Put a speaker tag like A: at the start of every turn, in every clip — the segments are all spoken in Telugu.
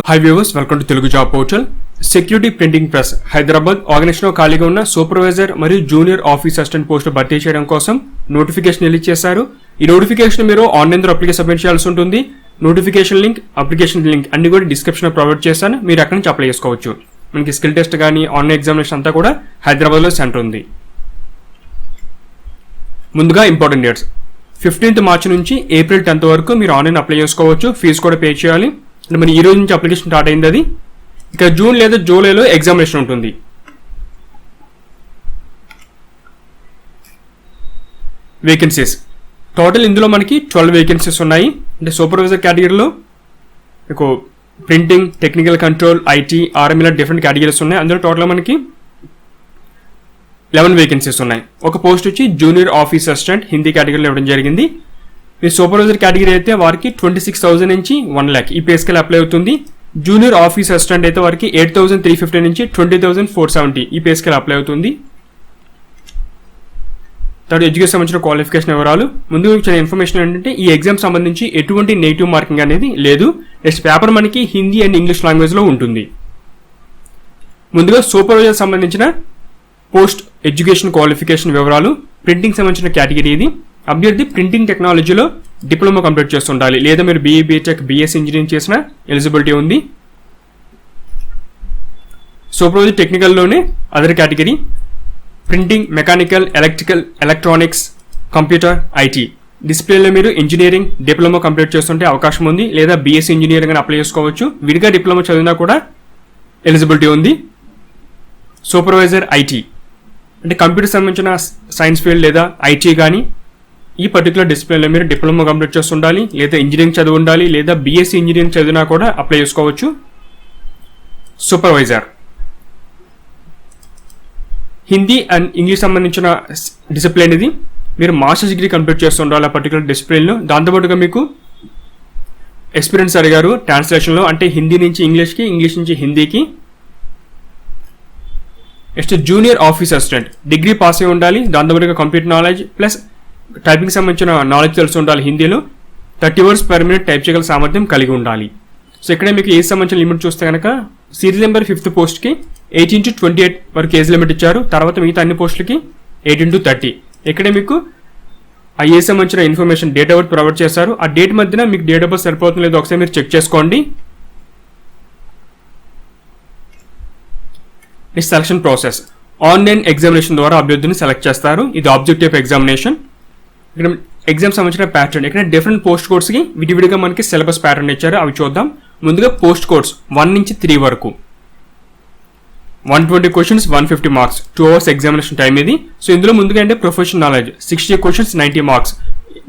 A: High viewers, welcome to Telugu job portal. Security printing press Hyderabad ఆర్గనైజేషన్లో ఖాళీగా ఉన్న సూపర్వైజర్ మరియు జూనియర్ ఆఫీస్ అసిస్టెంట్ పోస్టు భర్తీ చేయడం కోసం నోటిఫికేషన్ రిలీజ్ చేశారు. ఈ నోటిఫికేషన్ మీరు ఆన్లైన్ ద్వారా అప్లికేషన్ సబ్మిట్ చేయాల్సి ఉంటుంది. నోటిఫికేషన్ లింక్, అప్లికేషన్ లింక్ అన్ని కూడా డిస్క్రిప్షన్లో ప్రొవైడ్ చేస్తాను. మీరు అక్కడి నుంచి అప్లై చేసుకోవచ్చు. మనకి స్కిల్ టెస్ట్ కానీ ఆన్లైన్ ఎగ్జామినేషన్ అంతా కూడా హైదరాబాద్లో సెంటర్ ఉంది. ముందుగా ఇంపార్టెంట్ డేట్స్: 15th మార్చి నుంచి ఏప్రిల్ 10th వరకు మీరు ఆన్లైన్ అప్లై చేసుకోవచ్చు. ఫీజు కూడా పే చేయాలి. అంటే మరి ఈ రోజు నుంచి అప్లికేషన్ స్టార్ట్ అయింది. అది ఇక జూన్ లేదా జూలైలో ఎగ్జామినేషన్ ఉంటుంది. వేకెన్సీస్ టోటల్ ఇందులో మనకి 12 వేకెన్సీస్ ఉన్నాయి. అంటే సూపర్వైజర్ కేటగిరీలో మీకు printing, technical control, IT, RML different categories ఉన్నాయి. అందులో టోటల్ మనకి 11 వేకెన్సీస్ ఉన్నాయి. ఒక పోస్ట్ వచ్చి జూనియర్ ఆఫీస్ అసిస్టెంట్ హిందీ కేటగిరీలో ఇవ్వడం జరిగింది. ఈ సూపర్వైజర్ కేటగిరీ అయితే వారికి 26,000 నుంచి 1 lakh ఈ పే స్కేల్ అప్లై అవుతుంది. జూనియర్ ఆఫీస్ అసిస్టెంట్ అయితే వారికి 8,350 నుంచి 20,470 ఈ పే స్కేల్ అప్లై అవుతుంది. తర్వాత ఎడ్యుకేషన్ సంబంధించిన క్వాలిఫికేషన్ వివరాలు. ముందు ఇచ్చిన ఇన్ఫర్మేషన్ ఏంటంటే ఈ ఎగ్జామ్ సంబంధించి ఎటువంటి నెగిటివ్ మార్కింగ్ అనేది లేదు. నెక్స్ట్ పేపర్ మనకి హిందీ అండ్ ఇంగ్లీష్ లాంగ్వేజ్లో ఉంటుంది. ముందుగా సూపర్వైజర్ సంబంధించిన పోస్ట్ ఎడ్యుకేషన్ క్వాలిఫికేషన్ వివరాలు. ప్రింటింగ్ సంబంధించిన కేటగిరీ ఇది. అభ్యర్థి ప్రింటింగ్ టెక్నాలజీలో డిప్లొమా కంప్లీట్ చేసి ఉండాలి, లేదా మీరు బీఈ, బీటెక్, బీఎస్సీ ఇంజనీరింగ్ చేసిన ఎలిజిబిలిటీ ఉంది. సూపర్వైజర్ టెక్నికల్లోనే other category printing, mechanical, electrical, electronics, computer, IT డిసిప్లిన్లో మీరు ఇంజనీరింగ్ డిప్లొమా కంప్లీట్ చేస్తుంటే అవకాశం ఉంది, లేదా బీఎస్సీ ఇంజనీరింగ్ అని అప్లై చేసుకోవచ్చు. విడిగా డిప్లొమా చదివినా కూడా ఎలిజిబిలిటీ ఉంది. సూపర్వైజర్ ఐటీ అంటే కంప్యూటర్ సంబంధించిన సైన్స్ ఫీల్డ్ లేదా ఐటీ కానీ ఈ పర్టికులర్ డిసిప్లిన్లో మీరు డిప్లొమా కంప్లీట్ చేసి ఉండాలి, లేదా ఇంజనీరింగ్ చదివి ఉండాలి, లేదా బీఎస్సీ ఇంజనీరింగ్ చదివినా కూడా అప్లై చేసుకోవచ్చు. సూపర్వైజర్ హిందీ అండ్ ఇంగ్లీష్ సంబంధించిన డిసిప్లిన్ ఇది. మీరు మాస్టర్స్ డిగ్రీ కంప్లీట్ చేస్తూ ఉండాలి ఆ పర్టికులర్ డిసిప్లిన్లో. దాంతోపాటుగా మీకు ఎక్స్పీరియన్స్ అడిగారు ట్రాన్స్లేషన్లో, అంటే హిందీ నుంచి ఇంగ్లీష్కి, ఇంగ్లీష్ నుంచి హిందీకి. Next junior office assistant degree pass అయి ఉండాలి. దాంతోపాటుగా కంప్యూటర్ నాలెడ్జ్ ప్లస్ టైపింగ్ సంబంధించిన నాలెడ్జ్ తెలిసి ఉండాలి. హిందీలో 30 words per minute టైప్ చేయగల సామర్థ్యం కలిగి ఉండాలి. సో ఇక్కడ మీకు ఏజ్ సంబంధించిన లిమిట్ చూస్తే కనుక సీరియల్ నెంబర్ 5th పోస్ట్కి 18 to 28 వరకు ఏజ్ లిమిట్ ఇచ్చారు. తర్వాత మిగతా అన్ని పోస్టులకి 18 to 30. ఇక్కడే మీకు ఆ ఏజ్ సంబంధించిన information date of birth provide చేశారు. ఆ డేట్ మధ్యన మీకు డేట్ ఆఫ్ బర్త్ సరిపోతుంది లేదో ఒకసారి మీరు చెక్ చేసుకోండి. Next selection process. Online examination ద్వారా అభ్యర్థిని సెలెక్ట్ చేస్తారు. ఇది ఆబ్జెక్టివ్ ఎగ్జామినేషన్. ఇక్కడ ఎగ్జామ్ సంబంధించిన ప్యాటర్న్, ఇక్కడ డిఫరెంట్ పోస్ట్ కోడ్స్కి విడివిడిగా మనకి సిలబస్ ప్యాటర్న్ ఇచ్చారు. అవి చూద్దాం. ముందుగా పోస్ట్ కోడ్స్ 1 నుంచి 3 వరకు 120 questions, 150 marks, 2 hours examination time ఇది. సో ఇందులో ముందుగా అంటే ప్రొఫెషనల్ నాలెడ్జ్ 60 questions, 90 marks.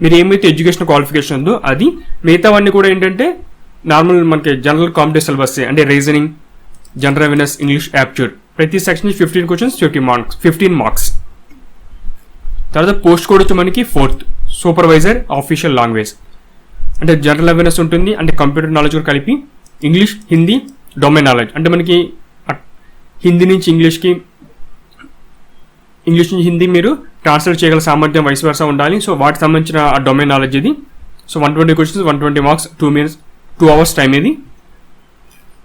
A: మీరు ఏమైతే ఎడ్యుకేషన్ క్వాలిఫికేషన్ ఉందో అది. మిగతావన్నీ కూడా ఏంటంటే నార్మల్ మనకి జనరల్ కాంపిటేటివ్ సిలబస్, అంటే reasoning, general awareness, English, aptitude. ప్రతి సెక్షన్ 15 questions, 15 marks. తర్వాత పోస్ట్ కోడ్ వచ్చి మనకి 4th సూపర్వైజర్ ఆఫీషియల్ లాంగ్వేజ్, అంటే జనరల్ అవేర్నెస్ ఉంటుంది, అంటే కంప్యూటర్ నాలెడ్జ్ కూడా కలిపి. ఇంగ్లీష్, హిందీ, డొమైన్ నాలెడ్జ్, అంటే మనకి హిందీ నుంచి ఇంగ్లీష్కి, ఇంగ్లీష్ నుంచి హిందీ మీరు ట్రాన్స్లేట్ చేయగల సామర్థ్యం వైస్ వర్సా ఉండాలి. సో వాటికి సంబంధించిన ఆ డొమైన్ నాలెడ్జ్ ఇది. So 120 questions, 120 marks, 2 hours time ఇది.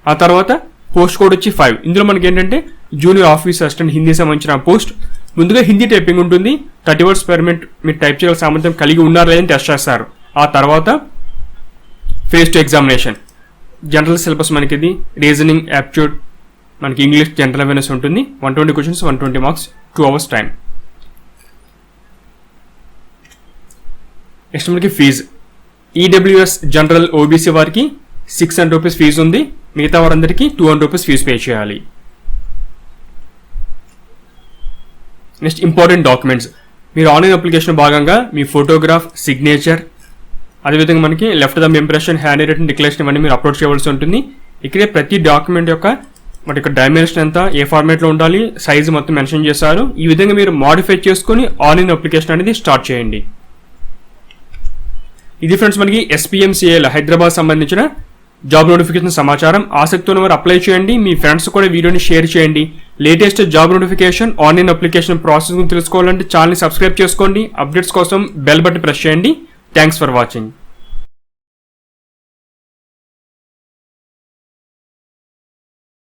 A: ఆ తర్వాత పోస్ట్ కోడ్ వచ్చి 5. ఇందులో మనకి ఏంటంటే జూనియర్ ఆఫీస్ అసిస్టెంట్ హిందీ సంబంధించిన పోస్ట్. ముందుగా హిందీ టైపింగ్ ఉంటుంది. 30 words per minute మీరు టైప్ చేయగల సామర్థ్యం కలిగి ఉన్నారా లేదని టెస్ట్ చేస్తారు. ఆ తర్వాత face to examination. General syllabus మనకి ఇది. రీజనింగ్, యాప్ట్యూడ్, మనకి ఇంగ్లీష్, జనరల్ అవేర్నెస్ ఉంటుంది. 120 questions, 120 marks, 2 hours time. Next మనకి ఫీజు. ఈడబ్ల్యూఎస్ జనరల్ ఓబీసీ వారికి 600 rupees ఫీజు ఉంది. మిగతా వారందరికీ 200 rupees ఫీజు పే చేయాలి. Next important documents. మీరు ఆన్లైన్ అప్లికేషన్ భాగంగా మీ ఫోటోగ్రాఫ్, సిగ్నేచర్, అదేవిధంగా మనకి left thumb impression, hand return declaration ఇవన్నీ మీరు అప్లోడ్ చేయవలసి ఉంటుంది. ఇక్కడే ప్రతి డాక్యుమెంట్ యొక్క వాటి యొక్క డైమెన్షన్ ఎంత, ఏ ఫార్మేట్లో ఉండాలి, సైజు మొత్తం మెన్షన్ చేశారు. ఈ విధంగా మీరు మాడిఫై చేసుకొని ఆన్లైన్ అప్లికేషన్ అనేది స్టార్ట్ చేయండి. ఇది ఫ్రెండ్స్ మనకి SPMCL హైదరాబాద్ సంబంధించిన జాబ్ నోటిఫికేషన్ సమాచారం. ఆసక్తి ఉన్న వారు అప్లై చేయండి. మీ ఫ్రెండ్స్ కూడా వీడియోని షేర్ చేయండి. Latest job notification, online application process తెలుసుకోవాలంటే ఛానల్ని సబ్స్క్రైబ్ చేసుకోండి. అప్డేట్స్ కోసం బెల్ బటన్ ప్రెస్ చేయండి. Thanks for watching.